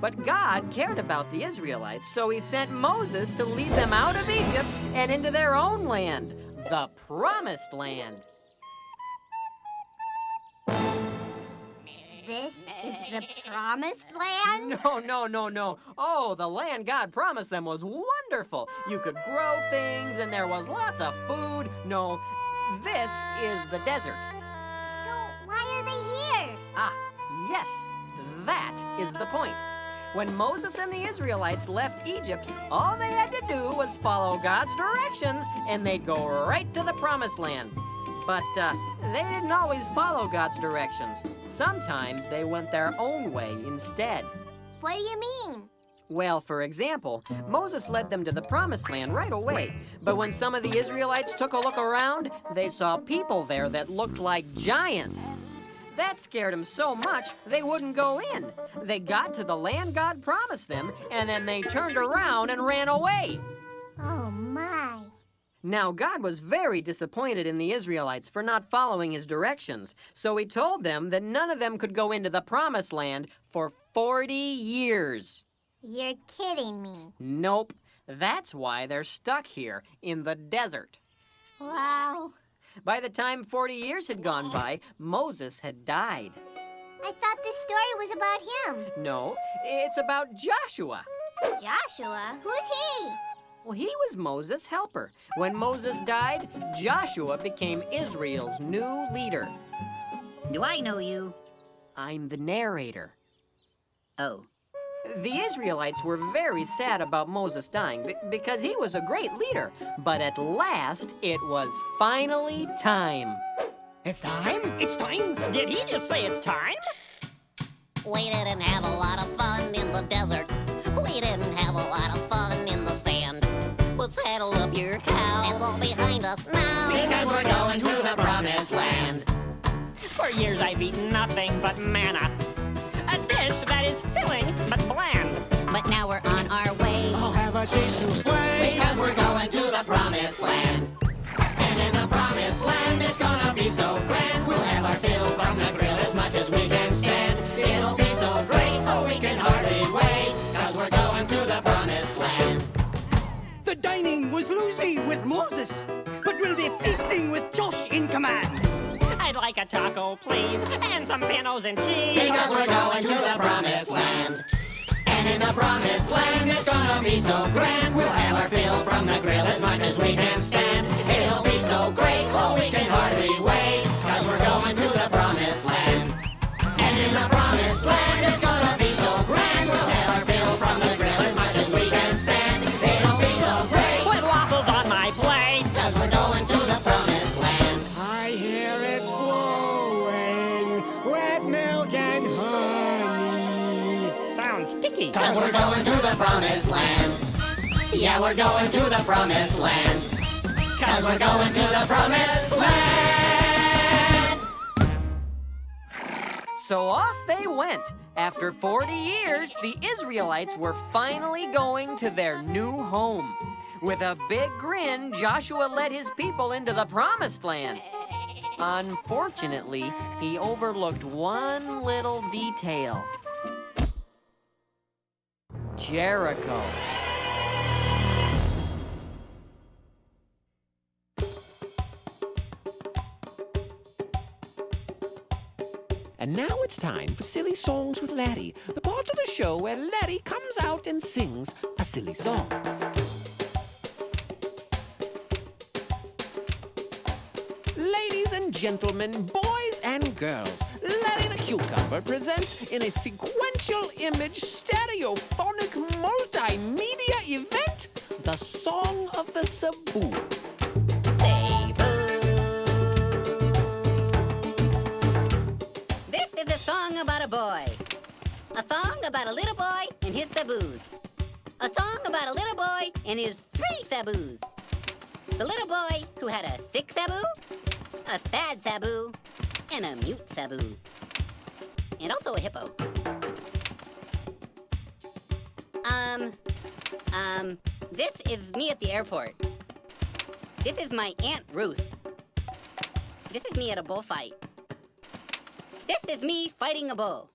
But God cared about the Israelites, so he sent Moses to lead them out of Egypt and into their own land, the Promised Land. This is the Promised Land? No. Oh, the land God promised them was wonderful. You could grow things and there was lots of food. No, this is the desert. So why are they here? Ah, yes, that is the point. When Moses and the Israelites left Egypt, all they had to do was follow God's directions and they'd go right to the Promised Land. But they didn't always follow God's directions. Sometimes they went their own way instead. What do you mean? Well, for example, Moses led them to the Promised Land right away. But when some of the Israelites took a look around, they saw people there that looked like giants. That scared them so much, they wouldn't go in. They got to the land God promised them, and then they turned around and ran away. Oh, my. Now, God was very disappointed in the Israelites for not following his directions, so he told them that none of them could go into the Promised Land for 40 years. You're kidding me. Nope. That's why they're stuck here in the desert. Wow. By the time 40 years had gone by, Moses had died. I thought this story was about him. No, it's about Joshua. Joshua? Who's he? Well, he was Moses' helper. When Moses died, Joshua became Israel's new leader. Do I know you? I'm the narrator. Oh. The Israelites were very sad about Moses dying because he was a great leader. But at last, it was finally time. It's time? It's time? Did he just say it's time? We didn't have a lot of fun in the desert. We didn't have a lot of fun in the sand. Well, saddle up your cow and go behind us now. Because we're going to the Promised Land. For years I've eaten nothing but manna. A dish that is filling but bland. But now we're on our way. I'll have a cheese souffle. Because we're going to the Promised Land. And in the Promised Land it's gonna be so grand. We'll have our fill from the grill as much as we can stand. It'll be so great, oh we can hardly wait. Cause we're going to the Promised Land. The dining was loosey with Moses, but we'll be feasting with Josh in command. I'd like a taco, please, and some panos and cheese. Because we're going to the Promised Land. And in the Promised Land, it's gonna be so grand. We'll have our fill from the grill as much as we can stand. It'll be so great, oh, we can hardly wait. Cause we're going to the Promised Land. And in the Promised Land, it's gonna be so grand. We'll have our fill from the grill as much as we can stand. It'll be so great. Put waffles on my plate. Cause we're going to the Promised Land. I hear it's flowing with milk and honey. Sounds sticky. Cause we're going to the Promised Land. Yeah, we're going to the Promised Land. Cause we're going to the Promised Land. So off they went. After 40 years, the Israelites were finally going to their new home. With a big grin, Joshua led his people into the Promised Land. Unfortunately, he overlooked one little detail. Jericho. And now it's time for Silly Songs with Laddie, the part of the show where Laddie comes out and sings a silly song. Ladies and gentlemen, boys and girls, Laddie the Cucumber presents in a sequential image stereophonic multimedia event, the Song of the Sabu. This is a song about a boy. A song about a little boy and his saboos. A song about a little boy and his 3 saboos. The little boy who had a sick saboo, a sad saboo, and a mute saboo. And also a hippo. This is me at the airport. This is my Aunt Ruth. This is me at a bullfight. This is me fighting a bull.